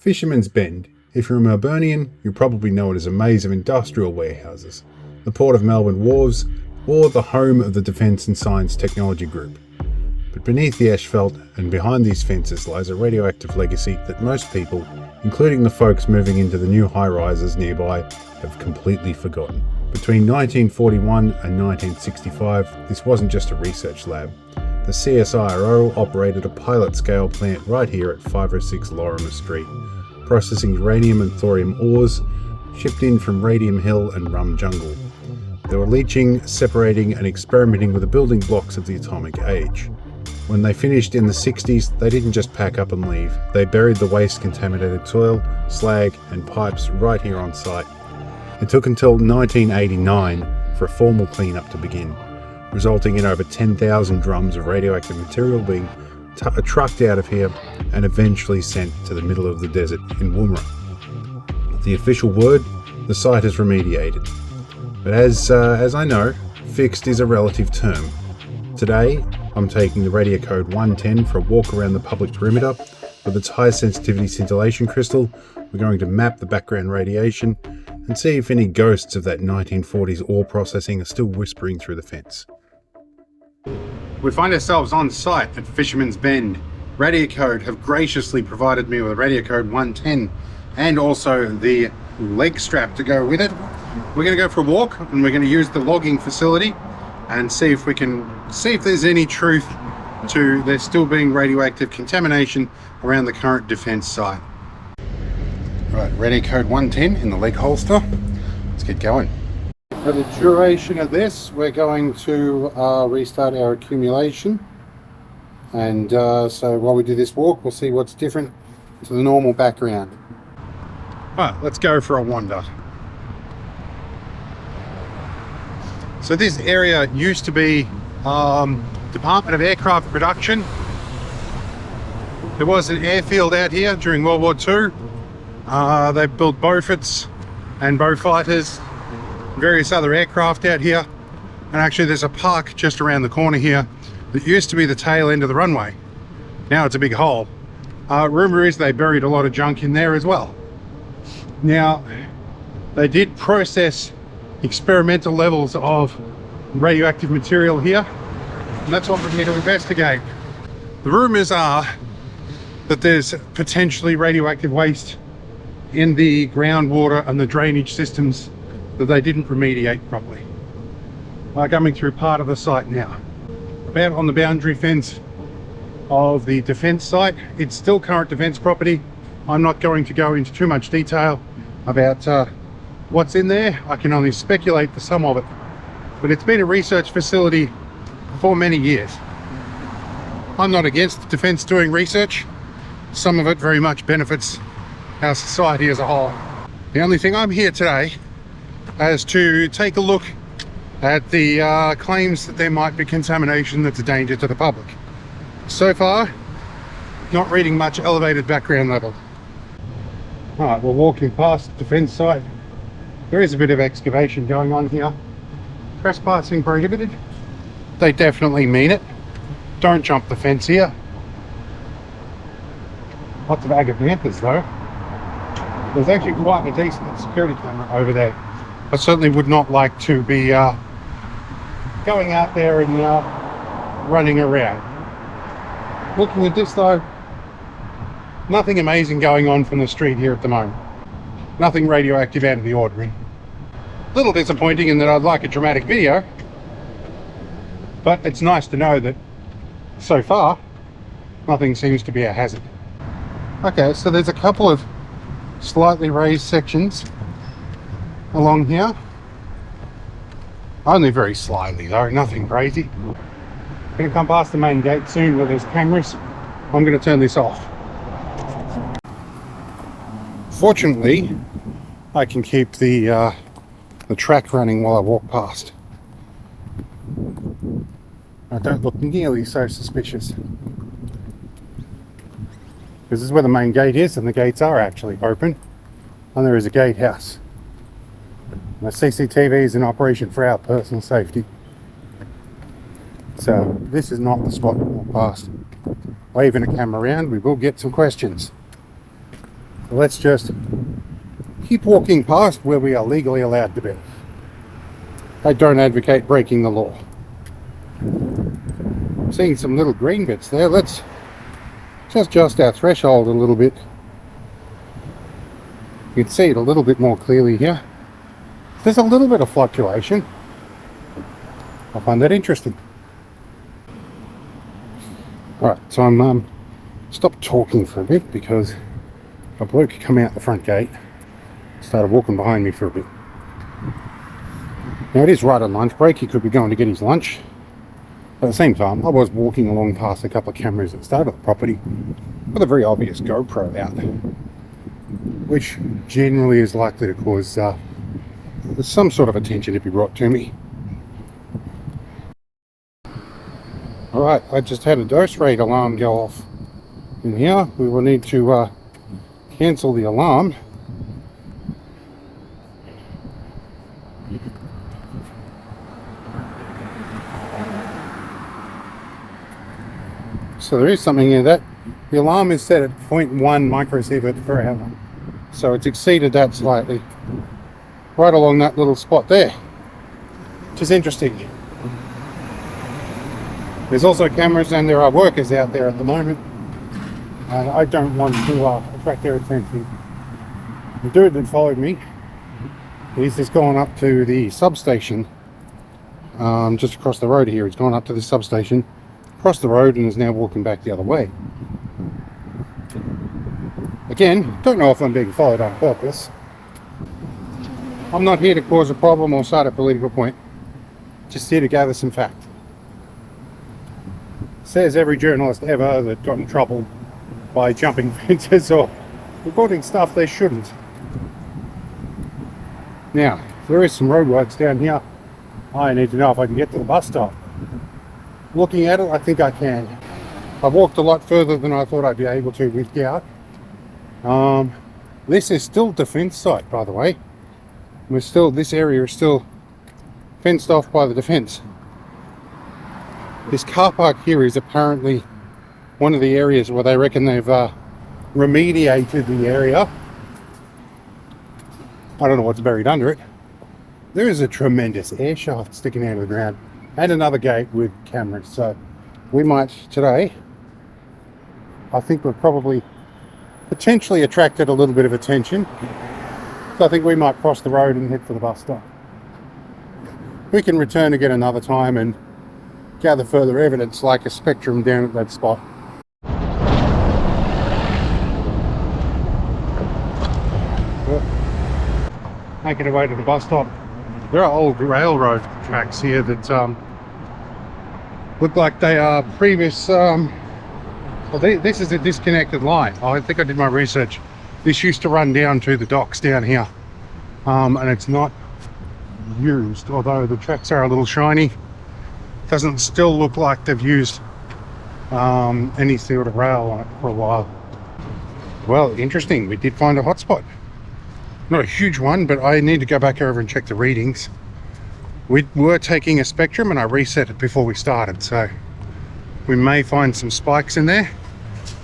Fisherman's Bend. If you're a Melburnian, you probably know it as a maze of industrial warehouses, the Port of Melbourne wharves, or the home of the Defence and Science Technology Group. But beneath the asphalt and behind these fences lies a radioactive legacy that most people, including the folks moving into the new high-rises nearby, have completely forgotten. Between 1941 and 1965, this wasn't just a research lab. The CSIRO operated a pilot-scale plant right here at 506 Lorimer Street, processing uranium and thorium ores shipped in from Radium Hill and Rum Jungle. They were leaching, separating and experimenting with the building blocks of the atomic age. When they finished in the 60s, they didn't just pack up and leave. They buried the waste contaminated soil, slag and pipes right here on site. It took until 1989 for a formal cleanup to begin, resulting in over 10,000 drums of radioactive material being trucked out of here and eventually sent to the middle of the desert in Woomera. The official word, the site is remediated. But as I know, fixed is a relative term. Today, I'm taking the Radiacode 110 for a walk around the public perimeter. With its high sensitivity scintillation crystal, we're going to map the background radiation and see if any ghosts of that 1940s ore processing are still whispering through the fence. We find ourselves on site at Fisherman's Bend. Radiacode have graciously provided me with a Radiacode 110 and also the leg strap to go with it. We're going to go for a walk and we're going to use the logging facility and see if there's any truth to there still being radioactive contamination around the current defence site. Right, Radiacode 110 in the leg holster. Let's get going. For the duration of this, we're going to restart our accumulation, and so while we do this walk, we'll see what's different to the normal background. Alright, let's go for a wander. So this area used to be Department of Aircraft Production. There was an airfield out here during World War II. They built Beauforts and Beaufighters, various other aircraft out here, and actually there's a park just around the corner here that used to be the tail end of the runway. Now it's a big hole. Rumour is they buried a lot of junk in there as well. Now they did process experimental levels of radioactive material here, and that's what we're here to investigate. The rumours are that there's potentially radioactive waste in the groundwater and the drainage systems that they didn't remediate properly. We're coming through part of the site now. About on the boundary fence of the defence site. It's still current defence property. I'm not going to go into too much detail about what's in there. I can only speculate for some of it. But it's been a research facility for many years. I'm not against defence doing research. Some of it very much benefits our society as a whole. The only thing I'm here today is to take a look at the claims that there might be contamination that's a danger to the public. So far, not reading much elevated background level. Alright, we're walking past the defence site. There is a bit of excavation going on here. Trespassing prohibited. They definitely mean it. Don't jump the fence here. Lots of agapanthus though. There's actually quite a decent security camera over there. I certainly would not like to be going out there and running around. Looking at this though, nothing amazing going on from the street here at the moment. Nothing radioactive out of the ordinary. A little disappointing in that I'd like a dramatic video, but it's nice to know that so far nothing seems to be a hazard. Okay, so there's a couple of slightly raised sections along here. Only very slightly though, nothing crazy. I'm going to come past the main gate soon where there's cameras. I'm going to turn this off. Fortunately, I can keep the track running while I walk past. I don't look nearly so suspicious. This is where the main gate is, and the gates are actually open, and there is a gatehouse. The CCTV is in operation for our personal safety. So this is not the spot to walk past. Waving a camera around, we will get some questions. let's just keep walking past where we are legally allowed to be. I don't advocate breaking the law. Seeing some little green bits there. Let's just adjust our threshold a little bit. You can see it a little bit more clearly here. There's a little bit of fluctuation. I find that interesting. Alright, so I'm stopped talking for a bit because a bloke come out the front gate, started walking behind me for a bit. Now it is right on lunch break, he could be going to get his lunch. At the same time, I was walking along past a couple of cameras at the start of the property with a very obvious GoPro out, which generally is likely to cause some sort of attention to be brought to me. Alright, I just had a dose rate alarm go off in here. We will need to cancel the alarm. So there is something in that. The alarm is set at 0.1 microsievert per hour. So it's exceeded that slightly. Right along that little spot there. Which is interesting. There's also cameras and there are workers out there at the moment. And I don't want to attract their attention. The dude that followed me, he's just gone up to the substation. Just across the road here. He's gone up to the substation, across the road, and is now walking back the other way. Again, don't know if I'm being followed on purpose. I'm not here to cause a problem or cite a political point. Just here to gather some fact. Says every journalist ever that got in trouble by jumping fences or reporting stuff they shouldn't. Now, if there is some roadworks down here, I need to know if I can get to the bus stop. Looking at it, I think I can. I've walked a lot further than I thought I'd be able to with gout. This is still defence site, by the way. This area is still fenced off by the defence. This car park here is apparently one of the areas where they reckon they've remediated the area. I don't know what's buried under it. There is a tremendous air shaft sticking out of the ground and another gate with cameras. So we might today, I think we've probably potentially attracted a little bit of attention. So I think we might cross the road and head for the bus stop. We can return again another time and gather further evidence like a spectrum down at that spot. Making our way to the bus stop. There are old railroad tracks here that look like they are previous. This is a disconnected line. I think I did my research. This used to run down to the docks down here, and it's not used. Although the tracks are a little shiny, doesn't still look like they've used any sort of rail on it for a while. Well, interesting. We did find a hotspot. Not a huge one, but I need to go back over and check the readings. We were taking a spectrum and I reset it before we started, so we may find some spikes in there.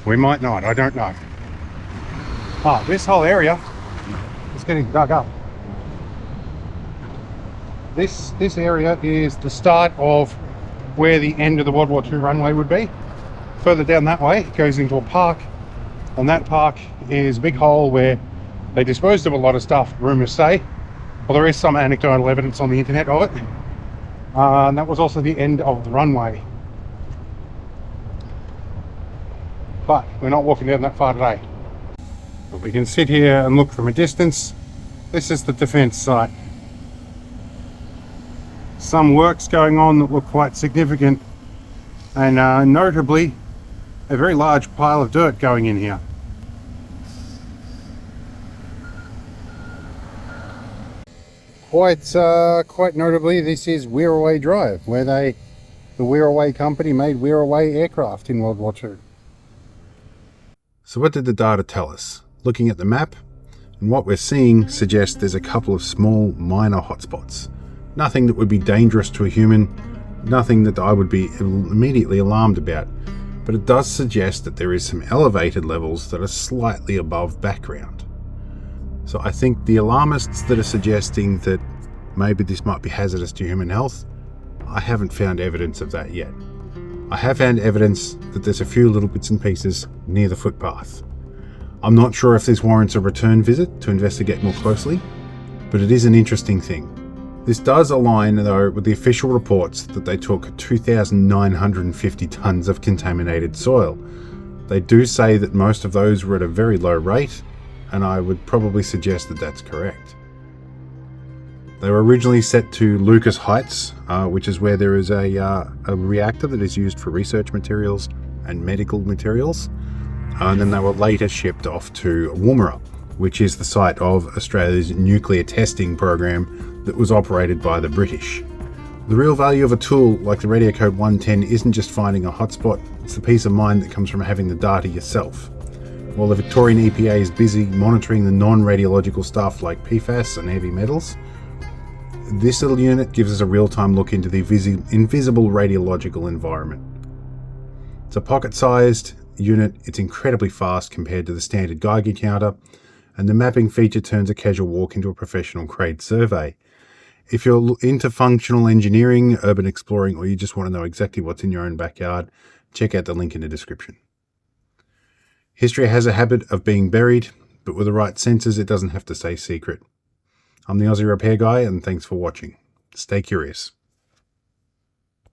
We might not, I don't know. This whole area is getting dug up. This area is the start of where the end of the World War II runway would be. Further down that way, it goes into a park, and that park is a big hole where they disposed of a lot of stuff, rumours say. Well, there is some anecdotal evidence on the internet of it. And that was also the end of the runway. But we're not walking down that far today. But we can sit here and look from a distance. This is the defence site. Some works going on that look quite significant. And notably, a very large pile of dirt going in here. Quite notably, this is Wirraway Drive, where the Wirraway company made Wirraway aircraft in World War II. So what did the data tell us? Looking at the map, and what we're seeing suggests there's a couple of small, minor hotspots. Nothing that would be dangerous to a human, nothing that I would be immediately alarmed about. but it does suggest that there is some elevated levels that are slightly above background. So I think the alarmists that are suggesting that maybe this might be hazardous to human health, I haven't found evidence of that yet. I have found evidence that there's a few little bits and pieces near the footpath. I'm not sure if this warrants a return visit to investigate more closely, but it is an interesting thing. This does align, though, with the official reports that they took 2,950 tonnes of contaminated soil. They do say that most of those were at a very low rate, and I would probably suggest that that's correct. They were originally set to Lucas Heights, which is where there is a reactor that is used for research materials and medical materials, and then they were later shipped off to Woomera, which is the site of Australia's nuclear testing program that was operated by the British. The real value of a tool like the Radiacode 110 isn't just finding a hotspot, it's the peace of mind that comes from having the data yourself. While the Victorian EPA is busy monitoring the non-radiological stuff like PFAS and heavy metals, this little unit gives us a real-time look into the invisible radiological environment. It's a pocket-sized unit, it's incredibly fast compared to the standard Geiger counter, and the mapping feature turns a casual walk into a professional grade survey. If you're into functional engineering, urban exploring, or you just want to know exactly what's in your own backyard, check out the link in the description. History has a habit of being buried, but with the right sensors, it doesn't have to stay secret. I'm the Aussie Repair Guy, and thanks for watching. Stay curious.